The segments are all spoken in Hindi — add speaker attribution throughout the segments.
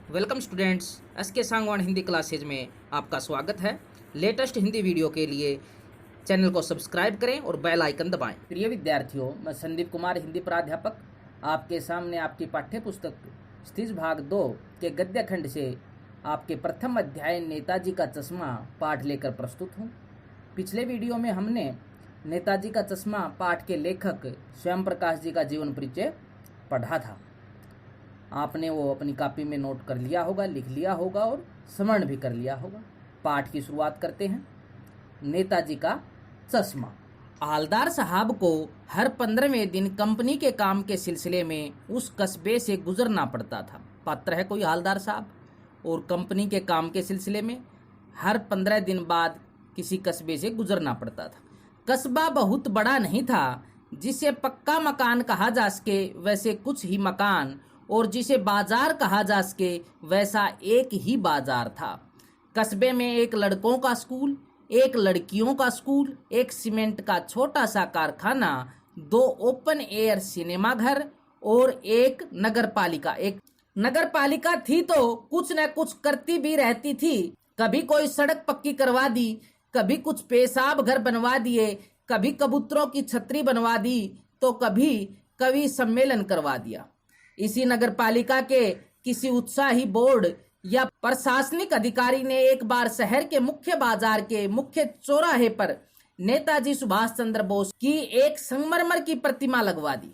Speaker 1: वेलकम स्टूडेंट्स, एस के सांगवान हिंदी क्लासेज में आपका स्वागत है। लेटेस्ट हिंदी वीडियो के लिए चैनल को सब्सक्राइब करें और बेल आइकन दबाएं। प्रिय विद्यार्थियों, मैं संदीप कुमार, हिंदी प्राध्यापक, आपके सामने आपकी पाठ्य पुस्तक स्थिज भाग 2 के गद्य खंड से आपके प्रथम अध्याय नेताजी का चश्मा पाठ लेकर प्रस्तुत हूँ। पिछले वीडियो में हमने नेताजी का चश्मा पाठ के लेखक स्वयं प्रकाश जी का जीवन परिचय पढ़ा था। आपने वो अपनी कॉपी में नोट कर लिया होगा, लिख लिया होगा और स्मरण भी कर लिया होगा। पाठ की शुरुआत करते हैं। नेताजी का चश्मा। हवलदार साहब को हर 15वें दिन कंपनी के काम के सिलसिले में उस कस्बे से गुजरना पड़ता था। पात्र है कोई हवलदार साहब और कंपनी के काम के सिलसिले में हर 15 दिन बाद किसी कस्बे से गुजरना पड़ता था। कस्बा बहुत बड़ा नहीं था, जिसे पक्का मकान कहा जा सके वैसे कुछ ही मकान, और जिसे बाजार कहा जा सके वैसा एक ही बाजार था। कस्बे में एक लड़कों का स्कूल, एक लड़कियों का स्कूल, एक सीमेंट का छोटा सा कारखाना, 2 ओपन एयर सिनेमा घर और एक नगरपालिका थी तो कुछ न कुछ करती भी रहती थी। कभी कोई सड़क पक्की करवा दी, कभी कुछ पेशाब घर बनवा दिए, कभी कबूतरों की छतरी बनवा दी, तो कभी कवि सम्मेलन करवा दिया। इसी नगरपालिका के किसी उत्साही बोर्ड या प्रशासनिक अधिकारी ने एक बार शहर के मुख्य बाजार के मुख्य चौराहे पर नेताजी सुभाष चंद्र बोस की एक संगमरमर की प्रतिमा लगवा दी।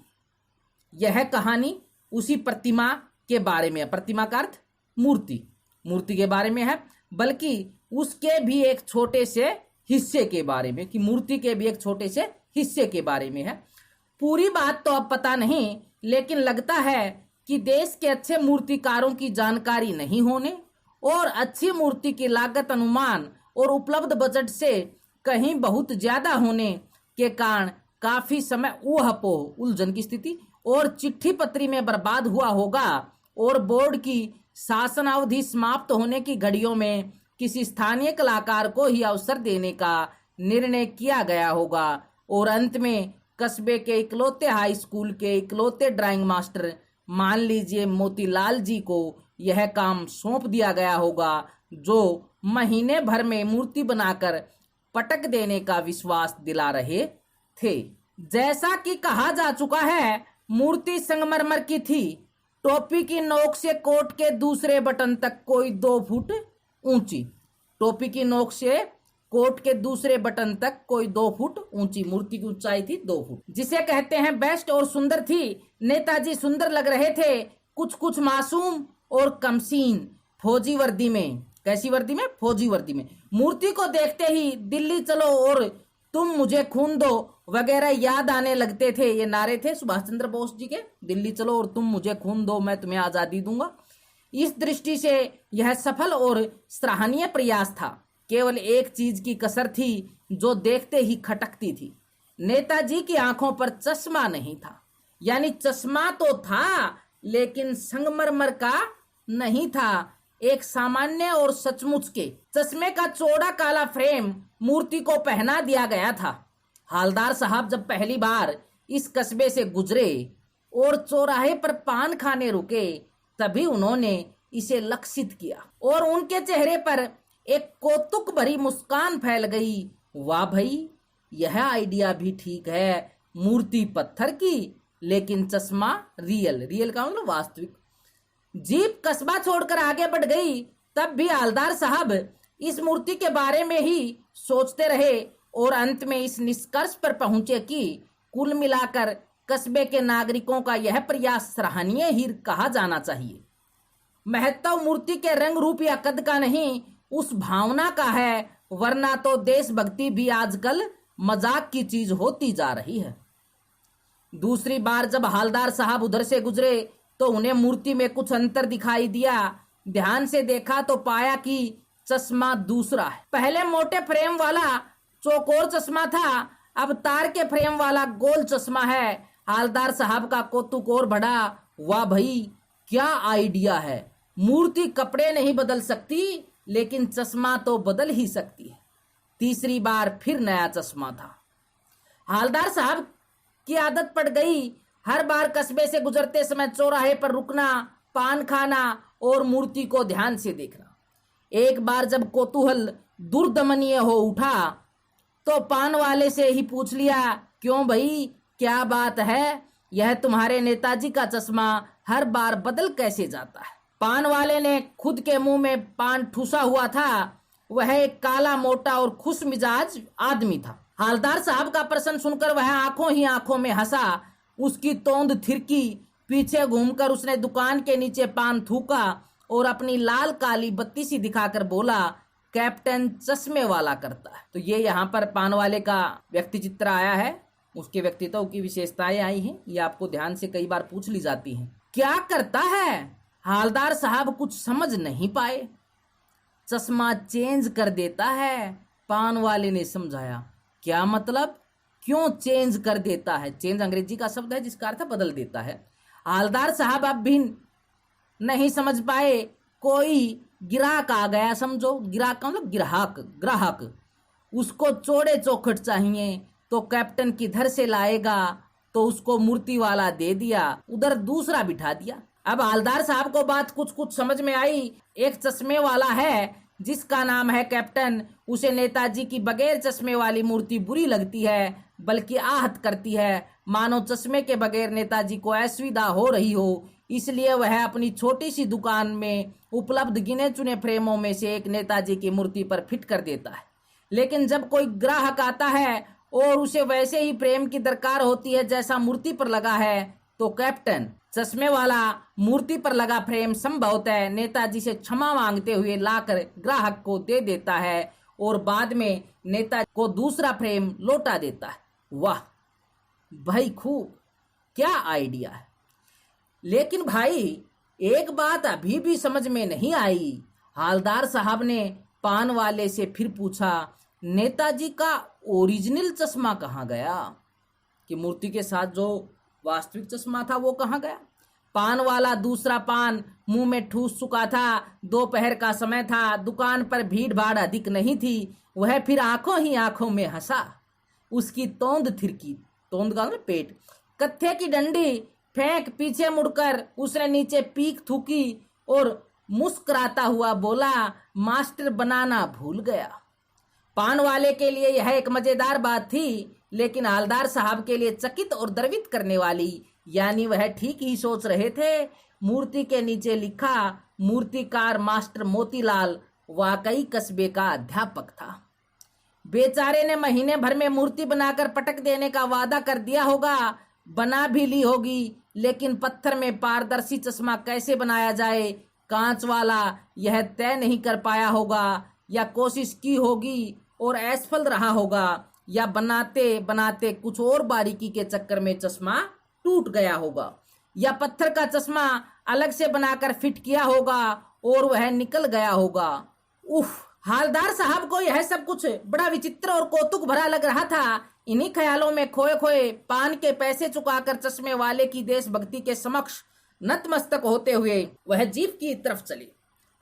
Speaker 1: यह कहानी उसी प्रतिमा के बारे में है। प्रतिमा का अर्थ मूर्ति के बारे में है, बल्कि उसके भी एक छोटे से हिस्से के बारे में, कि मूर्ति के भी एक छोटे से हिस्से के बारे में है। पूरी बात तो अब पता नहीं, लेकिन लगता है कि देश के अच्छे मूर्तिकारों की जानकारी नहीं होने और अच्छी मूर्ति की लागत अनुमान और उपलब्ध बजट से कहीं बहुत ज्यादा होने के कारण काफी समय ऊहापोह, उलझन की स्थिति और चिट्ठी पत्री में बर्बाद हुआ होगा, और बोर्ड की शासनावधि समाप्त होने की घड़ियों में किसी स्थानीय कलाकार को ही अवसर देने का निर्णय किया गया होगा, और अंत में कस्बे के इकलौते हाई स्कूल के इकलौते ड्राइंग मास्टर, मान लीजिए मोतीलाल जी को यह काम सौंप दिया गया होगा, जो महीने भर में मूर्ति बनाकर पटक देने का विश्वास दिला रहे थे। जैसा कि कहा जा चुका है, मूर्ति संगमरमर की थी। टोपी की नोक से कोट के दूसरे बटन तक कोई 2 फुट ऊंची, टोपी की नोक से कोट के दूसरे बटन तक कोई 2 फुट ऊंची मूर्ति की ऊंचाई थी 2 फुट, जिसे कहते हैं बेस्ट, और सुंदर थी। नेताजी सुंदर लग रहे थे, कुछ मासूम और कमसीन, फौजी वर्दी में। कैसी वर्दी में? फौजी वर्दी में। मूर्ति को देखते ही दिल्ली चलो और तुम मुझे खून दो वगैरह याद आने लगते थे। ये नारे थे सुभाष चंद्र बोस जी के, दिल्ली चलो और तुम मुझे खून दो, मैं तुम्हें आजादी दूंगा। इस दृष्टि से यह सफल और सराहनीय प्रयास था। केवल एक चीज की कसर थी जो देखते ही खटकती थी। नेताजी की आंखों पर चश्मा नहीं था, यानी चश्मा तो था लेकिन संगमरमर का नहीं था, एक सामान्य और सचमुच के चश्मे का चौड़ा काला फ्रेम मूर्ति को पहना दिया गया था। हवलदार साहब जब पहली बार इस कस्बे से गुजरे और चौराहे पर पान खाने रुके, तभी उन्होंने इसे लक्षित किया और उनके चेहरे पर एक कौतुक भरी मुस्कान फैल गई। वाह भाई, यह आइडिया भी ठीक है। मूर्ति पत्थर की लेकिन चश्मा रियल का मतलब वास्तविक। जीप कस्बा छोड़कर आगे बढ़ गई, तब भी हवलदार साहब इस मूर्ति के बारे में ही सोचते रहे और अंत में इस निष्कर्ष पर पहुंचे कि कुल मिलाकर कस्बे के नागरिकों का यह प्रयास सराहनीय ही कहा जाना चाहिए। महत्व मूर्ति के रंग रूप या कद का नहीं, उस भावना का है, वरना तो देशभक्ति भी आजकल मजाक की चीज होती जा रही है। दूसरी बार जब हवलदार साहब उधर से गुजरे तो उन्हें मूर्ति में कुछ अंतर दिखाई दिया। ध्यान से देखा तो पाया कि चश्मा दूसरा है। पहले मोटे फ्रेम वाला चौकोर चश्मा था, अब तार के फ्रेम वाला गोल चश्मा है। हवलदार साहब का कौतुक और बढ़ा। वाह भाई, क्या आइडिया है। मूर्ति कपड़े नहीं बदल सकती, लेकिन चश्मा तो बदल ही सकती है। तीसरी बार फिर नया चश्मा था। हवलदार साहब की आदत पड़ गई, हर बार कस्बे से गुजरते समय चौराहे पर रुकना, पान खाना और मूर्ति को ध्यान से देखना। एक बार जब कौतूहल दुर्दमनीय हो उठा तो पान वाले से ही पूछ लिया, क्यों भाई, क्या बात है? यह तुम्हारे नेताजी का चश्मा हर बार बदल कैसे जाता है? पान वाले ने खुद के मुंह में पान ठूसा हुआ था। वह एक काला, मोटा और खुश मिजाज आदमी था। हालदार साहब का प्रश्न सुनकर वह आंखों ही आंखों में हंसा। उसकी तोंद थिरकी। पीछे घूमकर उसने दुकान के नीचे पान थूका और अपनी लाल काली बत्ती सी दिखाकर बोला, कैप्टन चश्मे वाला करता है। तो ये यहाँ पर पान वाले का व्यक्ति चित्र आया है, उसके व्यक्तित्व की विशेषताएं आई हैं। ये आपको ध्यान से कई बार पूछ ली जाती हैं। क्या करता है? हालदार साहब कुछ समझ नहीं पाए। चश्मा चेंज कर देता है, पान वाले ने समझाया। क्या मतलब? क्यों चेंज कर देता है? चेंज अंग्रेजी का शब्द है जिसका अर्थ बदल देता है। हालदार साहब अब भी नहीं समझ पाए। कोई ग्राहक आ गया, समझो। ग्राहक का मतलब ग्राहक। उसको चौड़े चौखट चाहिए तो कैप्टन किधर से लाएगा, तो उसको मूर्ति वाला दे दिया, उधर दूसरा बिठा दिया। अब हालदार साहब को बात कुछ समझ में आई। एक चश्मे वाला है जिसका नाम है कैप्टन। उसे नेताजी की बगैर चश्मे वाली मूर्ति बुरी लगती है, बल्कि आहत करती है, मानो चश्मे के बगैर नेताजी को असुविधा हो रही हो। इसलिए वह अपनी छोटी सी दुकान में उपलब्ध गिने चुने फ्रेमों में से एक नेताजी की मूर्ति पर फिट कर देता है। लेकिन जब कोई ग्राहक आता है और उसे वैसे ही फ्रेम की दरकार होती है जैसा मूर्ति पर लगा है, तो कैप्टन चश्मे वाला मूर्ति पर लगा फ्रेम संभवतः नेताजी से क्षमा मांगते हुए लाकर ग्राहक को दे देता है और बाद में नेताजी को दूसरा फ्रेम लौटा देता है। वाह भाई, खूब, क्या आइडिया है। लेकिन भाई, एक बात अभी भी समझ में नहीं आई। हालदार साहब ने पान वाले से फिर पूछा, नेताजी का ओरिजिनल चश्मा कहाँ गया? कि मूर्ति के साथ जो वास्तविक चश्मा था वो कहाँ गया? पान वाला दूसरा पान मुंह में ठूस चुका था। दोपहर का समय था, दुकान पर भीड़ भाड़ अधिक नहीं थी। वह फिर आंखों ही आंखों में हंसा। उसकी तोंद थिरकी, तोंद का मतलब पेट। कत्थे की डंडी फेंक पीछे मुड़कर उसने नीचे पीक थूकी और मुस्कुराता हुआ बोला, मास्टर बनाना भूल गया। पान वाले के लिए यह एक मजेदार बात थी, लेकिन हालदार साहब के लिए चकित और द्रवित करने वाली। यानी वह ठीक ही सोच रहे थे। मूर्ति के नीचे लिखा, मूर्तिकार मास्टर मोतीलाल वाकई कस्बे का अध्यापक था। बेचारे ने महीने भर में मूर्ति बनाकर पटक देने का वादा कर दिया होगा, बना भी ली होगी, लेकिन पत्थर में पारदर्शी चश्मा कैसे बनाया जाए, कांच वाला, यह तय नहीं कर पाया होगा, या कोशिश की होगी और असफल रहा होगा, या बनाते बनाते कुछ और बारीकी के चक्कर में चश्मा टूट गया होगा, या पत्थर का चश्मा अलग से बनाकर फिट किया होगा और वह निकल गया होगा। उफ, हालदार साहब को यह सब कुछ बड़ा विचित्र और कौतुक भरा लग रहा था। इन्हीं ख्यालों में खोए खोए पान के पैसे चुकाकर चश्मे वाले की देशभक्ति के समक्ष नतमस्तक होते हुए वह जीप की तरफ चले।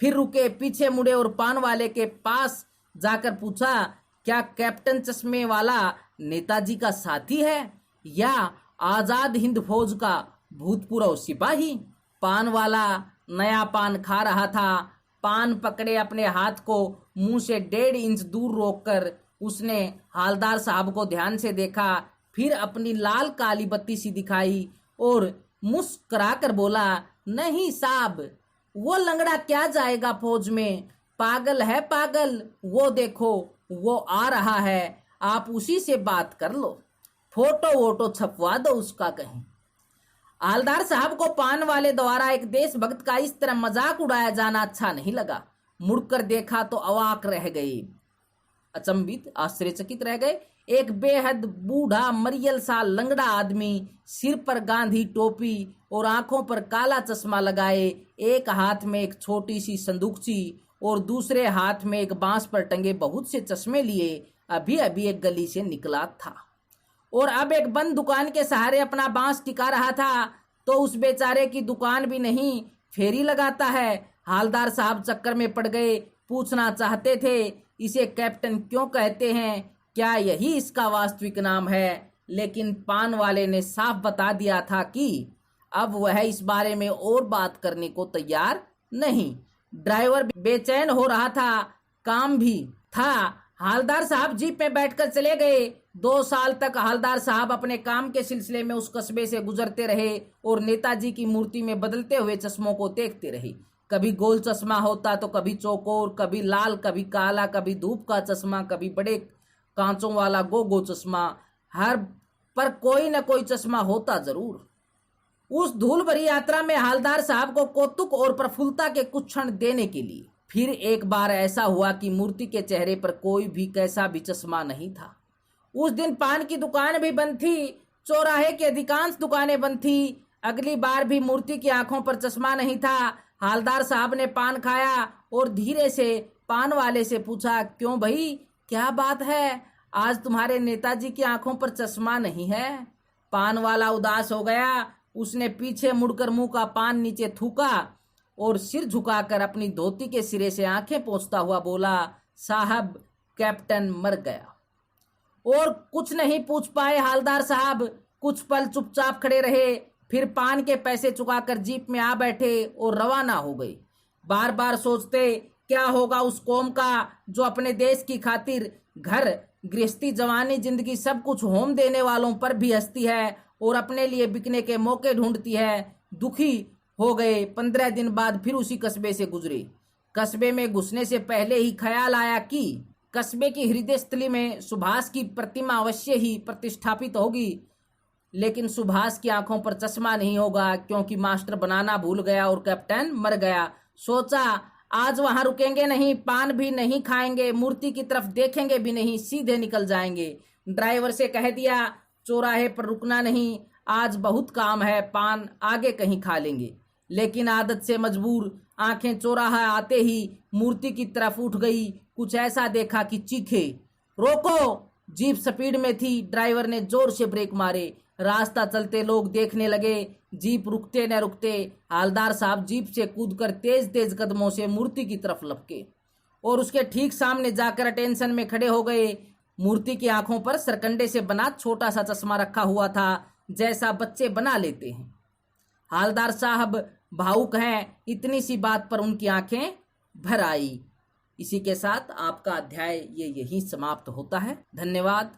Speaker 1: फिर रुके, पीछे मुड़े और पान वाले के पास जाकर पूछा, क्या कैप्टन चश्मे वाला नेताजी का साथी है या आजाद हिंद फौज का भूतपूर्व सिपाही? पान वाला नया पान खा रहा था। पान पकड़े अपने हाथ को मुंह से 1.5 इंच दूर रोककर उसने हालदार साहब को ध्यान से देखा, फिर अपनी लाल काली बत्ती सी दिखाई और मुस्कुरा कर बोला, नहीं साहब, वो लंगड़ा क्या जाएगा फौज में, पागल है पागल, वो देखो वो आ रहा है, आप उसी से बात कर लो, फोटो वोटो छपवा दो उसका कहीं। हालदार साहब को पान वाले द्वारा एक देशभक्त का इस तरह मजाक उड़ाया जाना अच्छा नहीं लगा। मुड़कर देखा तो अवाक रह गए, अचंभित आश्चर्यचकित रह गए। एक बेहद बूढ़ा मरियल सा लंगड़ा आदमी, सिर पर गांधी टोपी और आंखों पर काला चश्मा लगाए, एक हाथ में एक छोटी सी संदूकची और दूसरे हाथ में एक बांस पर टंगे बहुत से चश्मे लिए अभी अभी एक गली से निकला था और अब एक बंद दुकान के सहारे अपना बांस टिका रहा था। तो उस बेचारे की दुकान भी नहीं, फेरी लगाता है। हालदार साहब चक्कर में पड़ गए। पूछना चाहते थे, इसे कैप्टन क्यों कहते हैं, क्या यही इसका वास्तविक नाम है? लेकिन पान वाले ने साफ बता दिया था कि अब वह इस बारे में और बात करने को तैयार नहीं। ड्राइवर बेचैन हो रहा था, काम भी था। हालदार साहब जीप में बैठकर चले गए। 2 साल तक हालदार साहब अपने काम के सिलसिले में उस कस्बे से गुजरते रहे और नेताजी की मूर्ति में बदलते हुए चश्मों को देखते रहे। कभी गोल चश्मा होता तो कभी चौकोर, कभी लाल, कभी काला, कभी धूप का चश्मा, कभी बड़े कांचों वाला गोगो चश्मा। हर पर कोई न कोई चश्मा होता जरूर। उस धूल भरी यात्रा में हालदार साहब को कौतुक और प्रफुल्लता के कुछ क्षण देने के लिए फिर एक बार ऐसा हुआ कि मूर्ति के चेहरे पर कोई भी कैसा भी चश्मा नहीं था। उस दिन पान की दुकान भी बंद थी, चौराहे की अधिकांश दुकानें बंद थी। अगली बार भी मूर्ति की आंखों पर चश्मा नहीं था। हालदार साहब ने पान खाया और धीरे से पान वाले से पूछा, क्यों भाई, क्या बात है, आज तुम्हारे नेताजी की आंखों पर चश्मा नहीं है? पान वाला उदास हो गया। उसने पीछे मुड़कर मुंह का पान नीचे थूका और सिर झुकाकर अपनी धोती के सिरे से आंखें पोंछता हुआ बोला, साहब, कैप्टन मर गया। और कुछ नहीं पूछ पाए हालदार साहब। कुछ पल चुपचाप खड़े रहे, फिर पान के पैसे चुकाकर जीप में आ बैठे और रवाना हो गए। बार बार सोचते, क्या होगा उस कौम का जो अपने देश की खातिर घर गृहस्थी, जवानी, जिंदगी सब कुछ होम देने वालों पर भी हंसती है और अपने लिए बिकने के मौके ढूंढती है। दुखी हो गए। 15 दिन बाद फिर उसी कस्बे से गुजरे। कस्बे में घुसने से पहले ही ख्याल आया कि कस्बे की हृदय स्थली में सुभाष की प्रतिमा अवश्य ही प्रतिष्ठापित होगी, लेकिन सुभाष की आंखों पर चश्मा नहीं होगा, क्योंकि मास्टर बनाना भूल गया और कैप्टन मर गया। सोचा, आज वहां रुकेंगे नहीं, पान भी नहीं खाएंगे, मूर्ति की तरफ देखेंगे भी नहीं, सीधे निकल जाएंगे। ड्राइवर से कह दिया, चौराहे पर रुकना नहीं, आज बहुत काम है, पान आगे कहीं खा लेंगे। लेकिन आदत से मजबूर आंखें चौराहा आते ही मूर्ति की तरफ उठ गई। कुछ ऐसा देखा कि चीखे, रोको। जीप स्पीड में थी। ड्राइवर ने जोर से ब्रेक मारे। रास्ता चलते लोग देखने लगे। जीप रुकते न रुकते हालदार साहब जीप से कूदकर तेज तेज कदमों से मूर्ति की तरफ लपके और उसके ठीक सामने जाकर अटेंशन में खड़े हो गए। मूर्ति की आंखों पर सरकंडे से बना छोटा सा चश्मा रखा हुआ था, जैसा बच्चे बना लेते हैं। हालदार साहब भावुक हैं, इतनी सी बात पर उनकी आंखें भर आई। इसी के साथ आपका अध्याय यही समाप्त होता है। धन्यवाद।